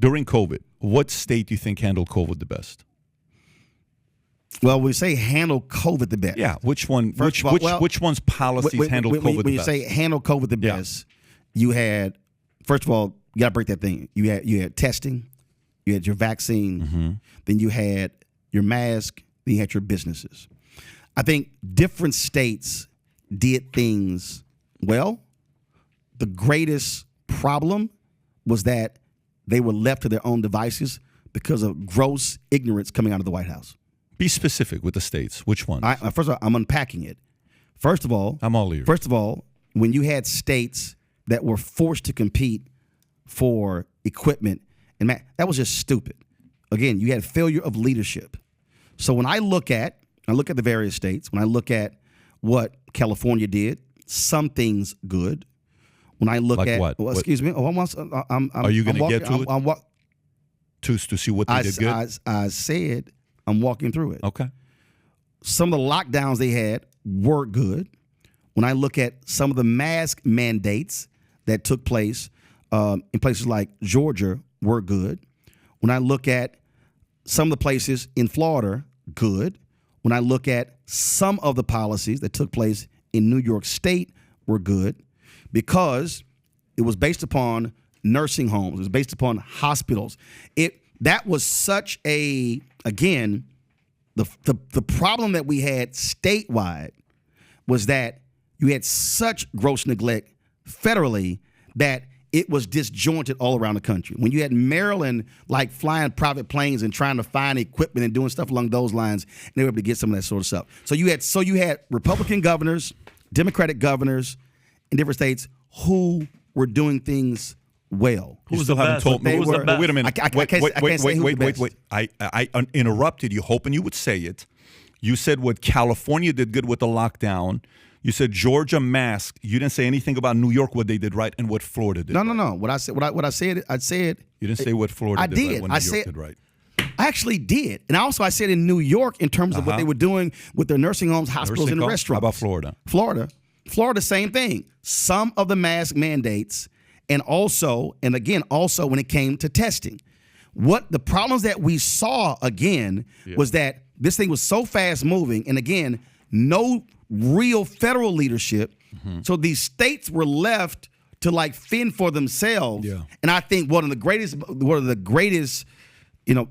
during COVID, what state do you think handled COVID the best? Well, we say handle COVID the best. Yeah, which one? First Which one's policies handled COVID the best? When you say handle COVID the best, you had, first of all, you got to break that thing. You had testing, you had your vaccine, then you had your mask, then you had your businesses. I think different states did things well. The greatest problem was that they were left to their own devices because of gross ignorance coming out of the White House. Be specific with the states. Which ones? First of all, I'm unpacking it. First of all, I'm all ears. First of all, when you had states that were forced to compete for equipment, and that was just stupid. Again, you had failure of leadership. So when I look at the various states, when I look at what California did, some things good. When I look at what? Well, excuse me, are you going to get to it? To see what they did good? I said I'm walking through it. Okay. Some of the lockdowns they had were good. When I look at some of the mask mandates that took place in places like Georgia, were good. When I look at some of the places in Florida, good. When I look at some of the policies that took place in New York State, were good, because it was based upon nursing homes. It was based upon hospitals. That was such a, again, the problem that we had statewide was that you had such gross neglect federally that it was disjointed all around the country. When you had Maryland like flying private planes and trying to find equipment and doing stuff along those lines, and they were able to get some of that sort of stuff. So you had Republican governors, Democratic governors in different states who were doing things well. You still haven't told me. Wait a minute. Wait. I interrupted you, hoping you would say it. You said what California did good with the lockdown. You said Georgia mask. You didn't say anything about New York, what they did right, and what Florida did. No. What I said. You didn't say what Florida did right, when New York did right. I actually did. And I said in New York in terms of what they were doing with their nursing homes, hospitals, and restaurants. How about Florida? Florida, same thing. Some of the mask mandates, and also when it came to testing. What the problems that we saw, again, was that this thing was so fast moving, and again, no real federal leadership. So these states were left to fend for themselves. Yeah. And I think one of the greatest,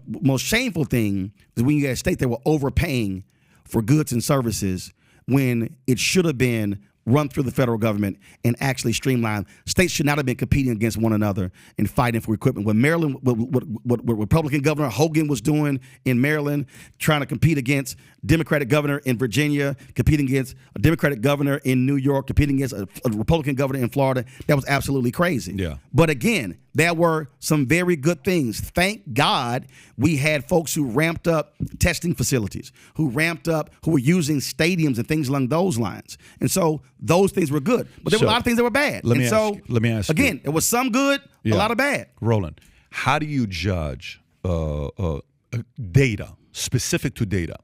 most shameful thing is when you had states that were overpaying for goods and services when it should have been run through the federal government and actually streamlined. States should not have been competing against one another and fighting for equipment. When Maryland, what Republican Governor Hogan was doing in Maryland, trying to compete against Democratic governor in Virginia, competing against a Democratic governor in New York, competing against a Republican governor in Florida, that was absolutely crazy. Yeah. But again, there were some very good things. Thank God we had folks who ramped up testing facilities, who were using stadiums and things along those lines. And so those things were good. But there were a lot of things that were bad. Let me ask you. Again, there was some good, a lot of bad. Roland, how do you judge data, specific to data?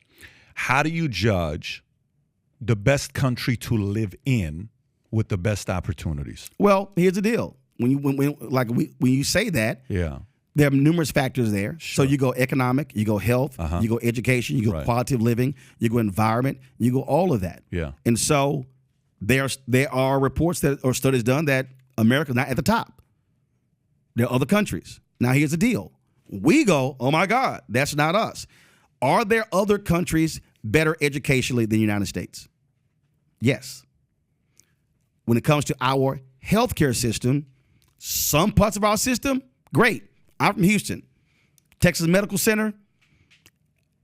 How do you judge the best country to live in with the best opportunities? Well, here's the deal. When you say that, there are numerous factors there. Sure. So you go economic, you go health, you go education, you go quality of living, you go environment, you go all of that. Yeah. And so there are reports or studies done that America's not at the top. There are other countries. Now here's the deal. We go, oh my God, that's not us. Are there other countries better educationally than the United States? Yes. When it comes to our healthcare system, some parts of our system, great. I'm from Houston. Texas Medical Center,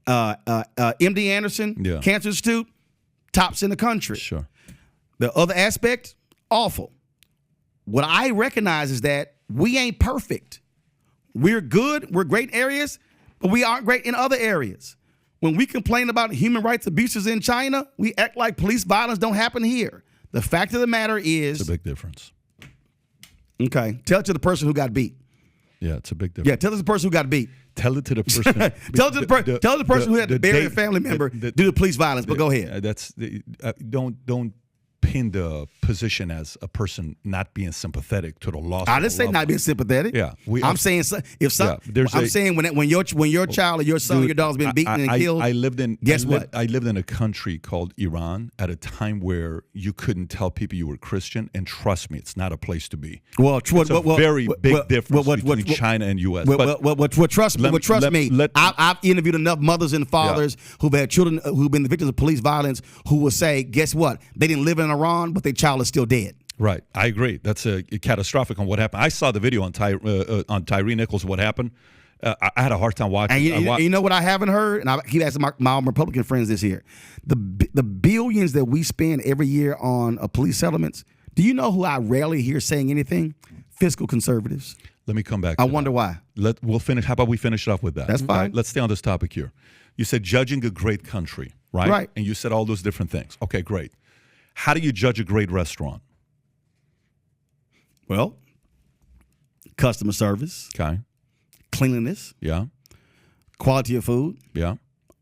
MD Anderson, Cancer Institute, tops in the country. Sure. The other aspect, awful. What I recognize is that we ain't perfect. We're good. We're great areas, but we aren't great in other areas. When we complain about human rights abuses in China, we act like police violence don't happen here. The fact of the matter is... It's a big difference. Okay. Tell it to the person who got beat. Yeah, it's a big difference. Yeah, tell it to the person who got beat. Tell it to the person. tell it to the person who had to bury a family member due to police violence, but go ahead. Don't pin the position as a person not being sympathetic to the loss. I didn't say not being sympathetic. Yeah, I'm saying saying when your child or your son or your daughter's been beaten and killed. I lived in what? I lived in a country called Iran at a time where you couldn't tell people you were Christian, and trust me, it's not a place to be. Well, it's a very big difference between China and U.S. Trust me. I've interviewed enough mothers and fathers who've had children who've been the victims of police violence who will say, guess what? They didn't live in Iran, but their child is still dead. Right. I agree. That's catastrophic on what happened. I saw the video on Tyree Nichols, what happened. I had a hard time watching. And you know what I haven't heard? And I keep asking my Republican friends this here. The billions that we spend every year on police settlements, do you know who I rarely hear saying anything? Fiscal conservatives. Let me come back. I wonder why. We'll finish. How about we finish it off with that? That's fine. Right? Let's stay on this topic here. You said judging a great country, right? Right. And you said all those different things. Okay, great. How do you judge a great restaurant? Well, customer service. Okay. Cleanliness. Yeah. Quality of food. Yeah.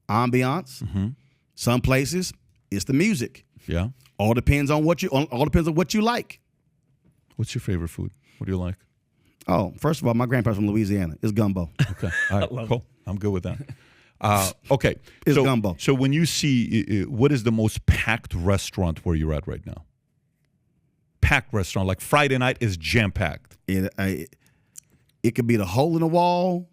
Ambiance. Mm-hmm. Some places it's the music. Yeah. All depends on what you like. What's your favorite food? What do you like? Oh, first of all, my grandpa's from Louisiana. It's gumbo. Okay. All right. Cool. I'm good with that. Okay. It's gumbo. So when you see, what is the most packed restaurant where you're at right now? Packed restaurant, like Friday night is jam-packed. It could be the hole in the wall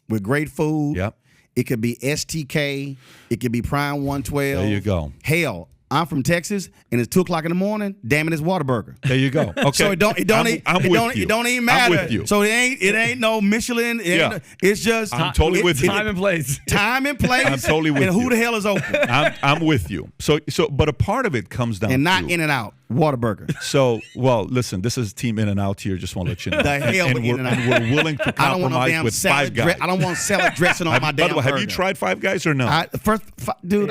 with great food. Yep. It could be STK. It could be Prime 112. There you go. Hell, I'm from Texas, and it's 2:00 in the morning. Damn it, it's Whataburger. There you go. Okay. So it don't even matter. I'm with you. So it ain't no Michelin. It's just I'm totally with you. Time and place. Time and place. I'm totally with you. And who the hell is open? I'm with you. So but a part of it comes down and not to, In and Out. Whataburger. So, well, listen, this is Team In and Out here. Just want to let you know. The hell with In and Out. And we're willing to compromise with Five Guys. I don't want salad dressing on my damn burger. Have you tried Five Guys or no? I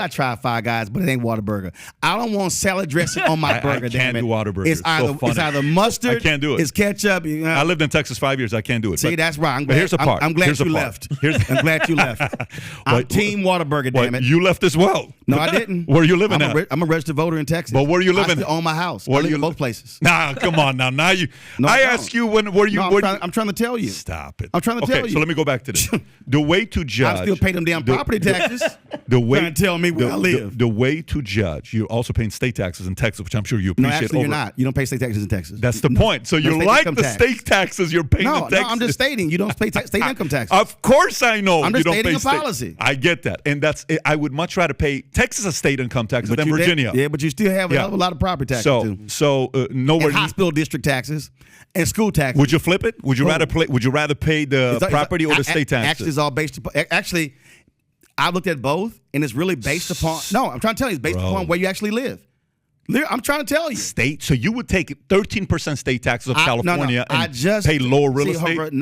tried Five Guys, but it ain't Whataburger. I don't want salad dressing on my burger. I can't do Whataburger. It's either mustard. I can't do it. It's ketchup. I lived in Texas 5 years. I can't do it. See, that's right. But here's the part. I'm glad you left. I'm glad you left. I'm Team Whataburger, damn it. You left as well. No, I didn't. Where are you living at? I'm a registered voter in Texas. But where are you living? I own my house. I live in both places. Nah, come on now. Now you. No, I asked you when were you. I'm trying to tell you. Stop it. I'm trying to tell you. Okay, so let me go back to this. The way to judge. I still pay them damn property taxes. The way trying to tell me where I live. The way to judge. You're also paying state taxes in Texas, which I'm sure you appreciate. No, actually, you're not. You don't pay state taxes in Texas. That's the point. So you like the state taxes. You're paying the taxes. No, I'm just stating you don't pay state income taxes. Of course, I know. I'm just you don't stating pay a policy. I get that, and I would much rather pay Texas a state income taxes than Virginia. Yeah, but you still have a hell of a lot of property taxes too. So nowhere. And hospital district taxes and school taxes. Would you flip it? Would you rather pay the property or the state taxes? Actually, it's all based upon. Actually, I looked at both, and it's really based upon. No, I'm trying to tell you, it's based upon where you actually live. I'm trying to tell you. State. So you would take 13% state taxes of California and pay lower real estate?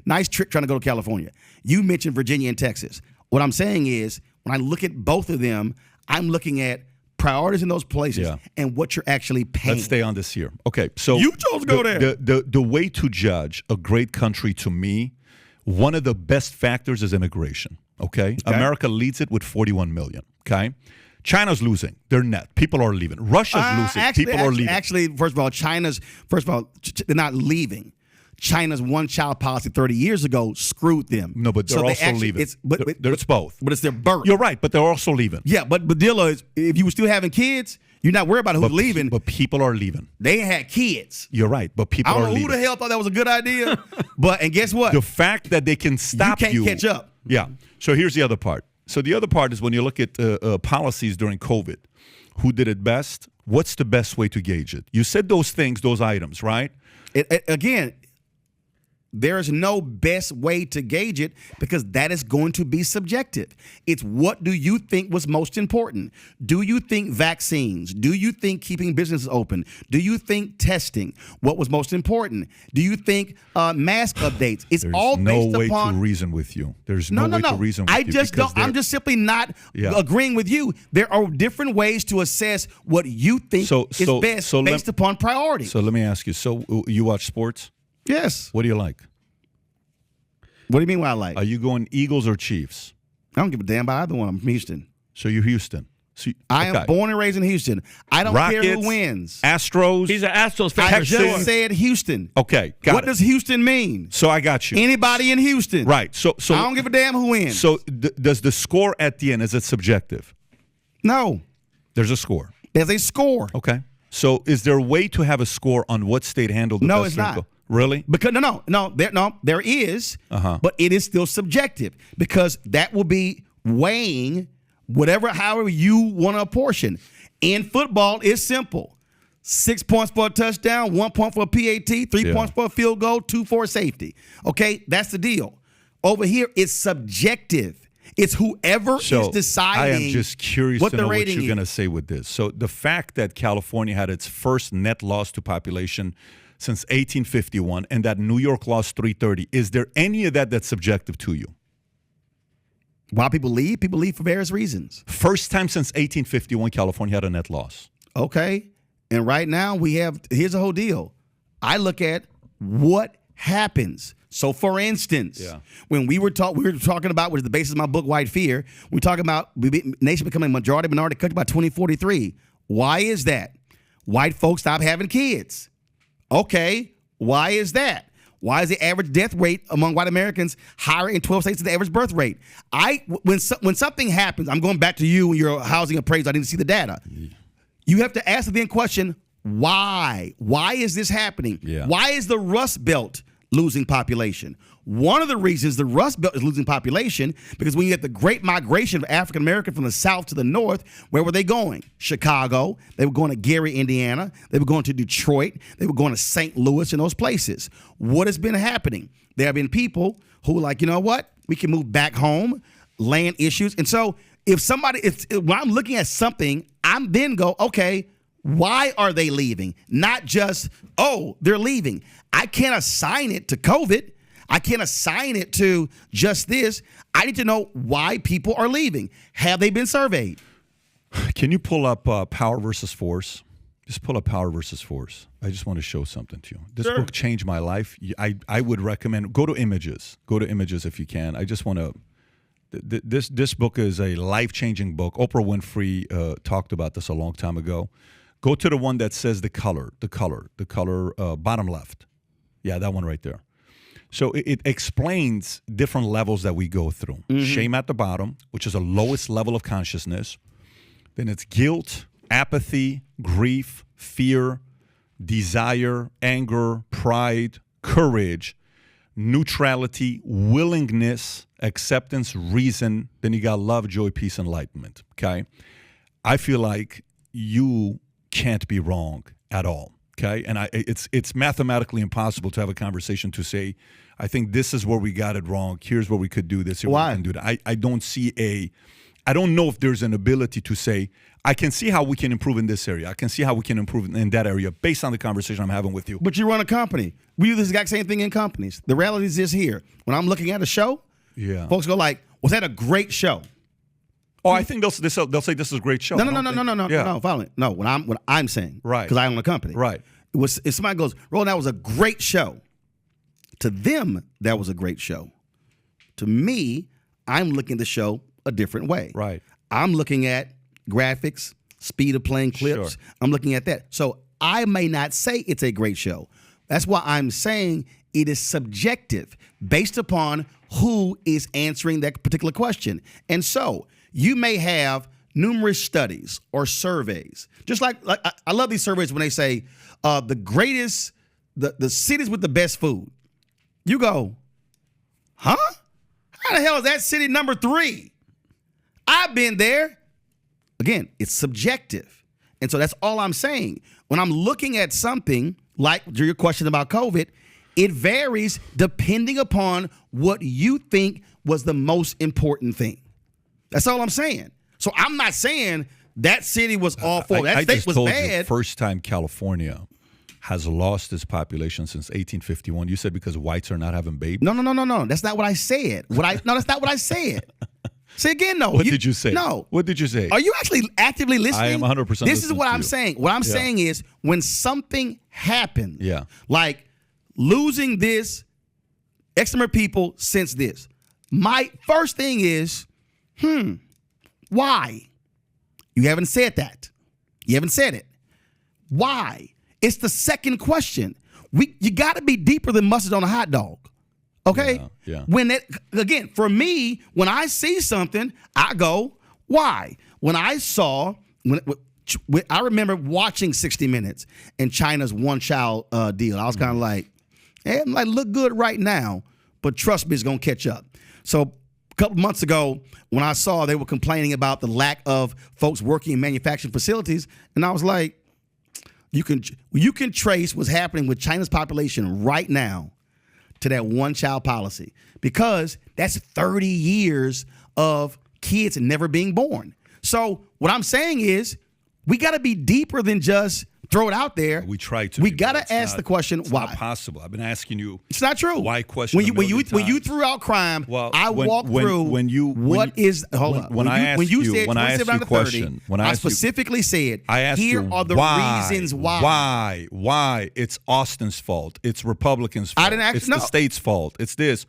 Nice trick trying to go to California. You mentioned Virginia and Texas. What I'm saying is, when I look at both of them, I'm looking at priorities in those places and what you're actually paying. Let's stay on this here. Okay, so you chose to go there. The way to judge a great country, to me, one of the best factors is immigration. Okay? America leads it with 41 million. Okay, China's losing. They're net. People are leaving. Russia's losing. People are leaving. Actually, first of all, they're not leaving. China's one-child policy 30 years ago screwed them. No, but they're also leaving. It's both. But it's their birth. You're right, but they're also leaving. Yeah, but the deal is, if you were still having kids, you're not worried about who's leaving. But people are leaving. They had kids. You're right, but people are leaving. I don't know who the hell thought that was a good idea. And guess what? The fact that they can stop you. You can't catch up. Yeah. So here's the other part. So the other part is when you look at policies during COVID, who did it best? What's the best way to gauge it? You said those things, those items, right? Again, there is no best way to gauge it because that is going to be subjective. It's what do you think was most important? Do you think vaccines? Do you think keeping businesses open? Do you think testing? What was most important? Do you think mask updates? It's all based upon. There's no way to reason with you. There's no way to reason with you. I'm just simply not agreeing with you. There are different ways to assess what you think is best based upon priority. So let me ask you. So you watch sports? Yes. What do you like? What do you mean what I like? Are you going Eagles or Chiefs? I don't give a damn about either one. I'm from Houston. So you're Houston. I am born and raised in Houston. I don't care who wins. Astros. He's an Astros fan. I just said Houston. Okay, what does Houston mean? So I got you. Anybody in Houston. Right. So I don't give a damn who wins. So does the score at the end, is it subjective? No. There's a score. There's a score. Okay. So is there a way to have a score on what state handled the best? No, it's not. Really? Because there is, but it is still subjective because that will be weighing however you want to apportion. In football, it's simple. 6 points for a touchdown, 1 point for a PAT, 3 points for a field goal, 2 for a safety. Okay, that's the deal. Over here, it's subjective. It's whoever is deciding. I am just curious to know what you're going to say with this. So the fact that California had its first net loss to population since 1851 and that New York lost 330, is there any of that that's subjective to you? Why people leave? People leave for various reasons. First time since 1851 California had a net loss. Okay. And right now here's the whole deal. I look at what happens. So, for instance, when we were talking about, which is the basis of my book, White Fear, we're talking about nation becoming a majority minority country by 2043. Why is that? White folks stop having kids. Okay, why is that? Why is the average death rate among white Americans higher in 12 states than the average birth rate? When something happens, I'm going back to you and your housing appraisal. I need to see the data. You have to ask the then question, why? Why is this happening? Why is the Rust Belt losing population? One of the reasons the Rust Belt is losing population because when you get the great migration of African Americans from the south to the north, where were they going? Chicago. They were going to Gary, Indiana. They were going to Detroit. They were going to St. Louis and those places. What has been happening? There have been people who are like, you know what? We can move back home, land issues. And so when I'm looking at something, I'm then go, okay, why are they leaving? Not just, they're leaving. I can't assign it to COVID. I can't assign it to just this. I need to know why people are leaving. Have they been surveyed? Can you pull up Power versus Force? Just pull up Power versus Force. I just want to show something to you. This book changed my life. I would recommend, go to Images. Go to Images if you can. I just want to, this book is a life-changing book. Oprah Winfrey talked about this a long time ago. Go to the one that says the color, bottom left. Yeah, that one right there. So it explains different levels that we go through. Shame at the bottom, which is the lowest level of consciousness. Then it's guilt, apathy, grief, fear, desire, anger, pride, courage, neutrality, willingness, acceptance, reason. Then you got love, joy, peace, enlightenment. Okay? I feel like you can't be wrong at all. Okay, and it's mathematically impossible to have a conversation to say, I think this is where we got it wrong. Here's where we could do this. Why? We can do that. I don't know if there's an ability to say, I can see how we can improve in this area. I can see how we can improve in that area based on the conversation I'm having with you. But you run a company. We do this exact same thing in companies. The reality is this here. When I'm looking at a show, folks go like, was that a great show? Oh, I think they'll say this is a great show. No. Follow me. No, what I'm saying, right? Because I own a company, right? If somebody goes, Roland, that was a great show. To them, that was a great show. To me, I'm looking at the show a different way. Right. I'm looking at graphics, speed of playing clips. Sure. I'm looking at that. So I may not say it's a great show. That's why I'm saying it is subjective based upon who is answering that particular question. And so you may have numerous studies or surveys. Just like I love these surveys when they say the greatest, the cities with the best food. You go, huh? How the hell is that city number 3? I've been there. Again, it's subjective. And so that's all I'm saying. When I'm looking at something like your question about COVID, it varies depending upon what you think was the most important thing. That's all I'm saying. So I'm not saying that city was awful. That state was bad. You, first time California has lost its population since 1851. You said because whites are not having babies? No. That's not what I said. That's not what I said. Say again, no. What did you say? No. What did you say? Are you actually actively listening? I am 100% This is what I'm saying. What I'm saying is when something happens, like losing this, X number of people since this, my first thing is, why? You haven't said that. You haven't said it. Why? It's the second question. You got to be deeper than mustard on a hot dog. Okay? Yeah. Again, for me, when I see something, I go, why? When I remember watching 60 Minutes and China's one-child deal. I was kind of like, it might look good right now, but trust me, it's going to catch up. So a couple months ago, when I saw they were complaining about the lack of folks working in manufacturing facilities, and I was like, you can trace what's happening with China's population right now to that one-child policy, because that's 30 years of kids never being born. So what I'm saying is, we got to be deeper than just throw it out there. We try to. We got to ask the question, why? It's not possible. I've been asking you. It's not true. Why question? When you threw out crime, I walked through. When I specifically said, here are the reasons why. Why? It's Austin's fault. It's Republicans' fault. I didn't It's the state's fault. It's this.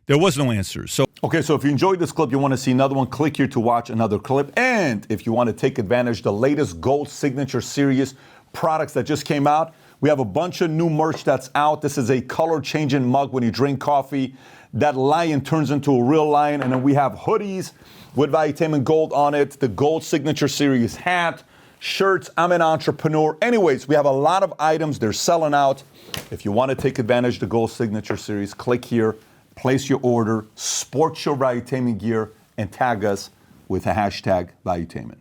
There was no answer. So if you enjoyed this clip, you want to see another one, click here to watch another clip. And if you want to take advantage of the latest Gold Signature Series products that just came out, we have a bunch of new merch that's out. This is a color-changing mug when you drink coffee. That lion turns into a real lion. And then we have hoodies with Valuetainment Gold on it, the Gold Signature Series hat, shirts. I'm an entrepreneur. Anyways, we have a lot of items. They're selling out. If you want to take advantage of the Gold Signature Series, click here. Place your order, sport your Valuetainment gear, and tag us with the hashtag Valuetainment.